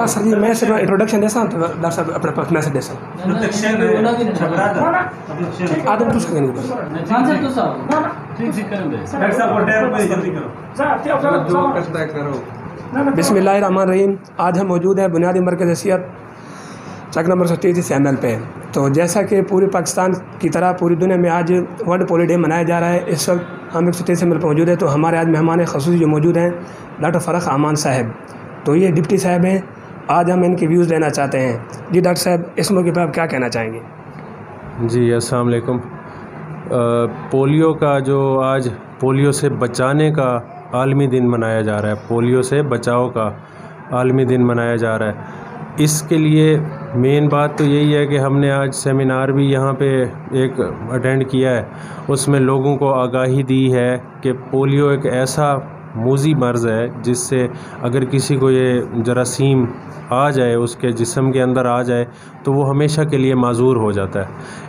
سر جی میں صرف انٹروڈکشن دے سا ڈاکٹر صاحب اپنا میسج دے سا آدم تو سکتے نہیں بسم اللہ الرحمن الرحیم. آج ہم موجود ہیں بنیادی مرکز حیثیت چک نمبر 37 ML پہ. تو جیسا کہ پورے پاکستان کی طرح پوری دنیا میں آج ورلڈ پولیو ڈے منایا جا رہا ہے. اس وقت ہم 133 ML پہ موجود ہیں. تو ہمارے آج مہمان خصوصی جو موجود ہیں ڈاکٹر فرخ امان صاحب. تو یہ ڈپٹی صاحب ہیں. آج ہم ان کی ویوز لینا چاہتے ہیں. جی ڈاکٹر صاحب اس موقع پہ آپ کیا کہنا چاہیں گے؟ جی السلام علیکم. پولیو کا جو آج پولیو سے بچانے کا عالمی دن منایا جا رہا ہے، پولیو سے بچاؤ کا عالمی دن منایا جا رہا ہے. اس کے لیے مین بات تو یہی ہے کہ ہم نے آج سیمینار بھی یہاں پہ ایک اٹینڈ کیا ہے. اس میں لوگوں کو آگاہی دی ہے کہ پولیو ایک ایسا موذی مرض ہے جس سے اگر کسی کو یہ جراثیم آ جائے، اس کے جسم کے اندر آ جائے تو وہ ہمیشہ کے لیے معذور ہو جاتا ہے.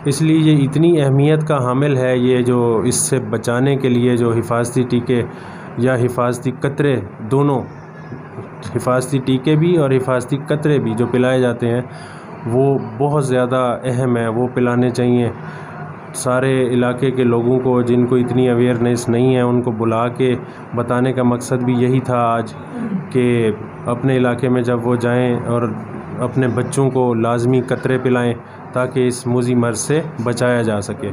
اس لیے یہ اتنی اہمیت کا حامل ہے. یہ جو اس سے بچانے کے لیے جو حفاظتی ٹیکے یا حفاظتی قطرے، دونوں حفاظتی ٹیکے بھی اور حفاظتی قطرے بھی جو پلائے جاتے ہیں وہ بہت زیادہ اہم ہے. وہ پلانے چاہیے. سارے علاقے کے لوگوں کو جن کو اتنی اویئرنیس نہیں ہے ان کو بلا کے بتانے کا مقصد بھی یہی تھا آج، کہ اپنے علاقے میں جب وہ جائیں اور اپنے بچوں کو لازمی قطرے پلائیں تاکہ اس موذی مرض سے بچایا جا سکے.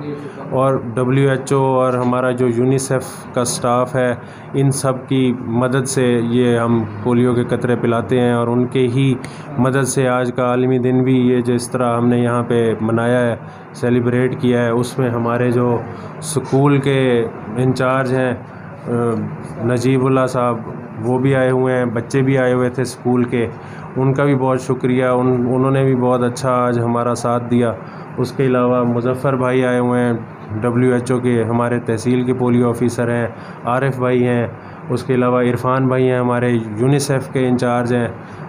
اور WHO اور ہمارا جو یونیسیف کا سٹاف ہے، ان سب کی مدد سے یہ ہم پولیو کے قطرے پلاتے ہیں. اور ان کے ہی مدد سے آج کا عالمی دن بھی یہ جس طرح ہم نے یہاں پہ منایا ہے، سیلیبریٹ کیا ہے، اس میں ہمارے جو سکول کے انچارج ہیں نجیب اللہ صاحب، وہ بھی آئے ہوئے ہیں. بچے بھی آئے ہوئے تھے سکول کے، ان کا بھی بہت شکریہ. انہوں نے بھی بہت اچھا آج ہمارا ساتھ دیا. اس کے علاوہ مظفر بھائی آئے ہوئے ہیں، WHO کے ہمارے تحصیل کے پولیو آفیسر ہیں. عارف بھائی ہیں. اس کے علاوہ عرفان بھائی ہیں، ہمارے یونیسیف کے انچارج ہیں.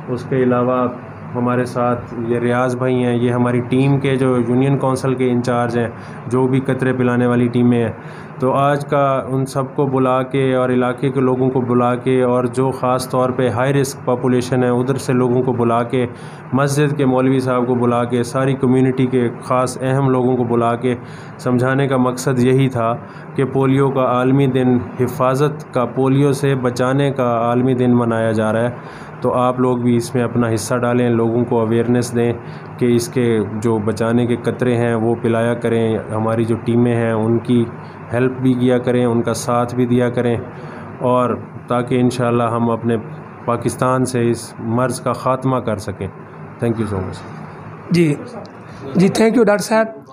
اس کے علاوہ ہمارے ساتھ یہ ریاض بھائی ہیں، یہ ہماری ٹیم کے جو یونین کونسل کے انچارج ہیں، جو بھی قطرے پلانے والی ٹیمیں ہیں. تو آج کا ان سب کو بلا کے اور علاقے کے لوگوں کو بلا کے اور جو خاص طور پہ ہائی رسک پاپولیشن ہے ادھر سے لوگوں کو بلا کے، مسجد کے مولوی صاحب کو بلا کے، ساری کمیونٹی کے خاص اہم لوگوں کو بلا کے سمجھانے کا مقصد یہی تھا کہ پولیو کا عالمی دن، حفاظت کا، پولیو سے بچانے کا عالمی دن منایا جا رہا ہے. تو آپ لوگ بھی اس میں اپنا حصہ ڈالیں، لوگوں کو اویئرنیس دیں کہ اس کے جو بچانے کے قطرے ہیں وہ پلایا کریں. ہماری جو ٹیمیں ہیں ان کی ہیلپ بھی کیا کریں، ان کا ساتھ بھی دیا کریں، اور تاکہ انشاءاللہ ہم اپنے پاکستان سے اس مرض کا خاتمہ کر سکیں. Thank you so much. جی تھینک یو ڈاکٹر صاحب.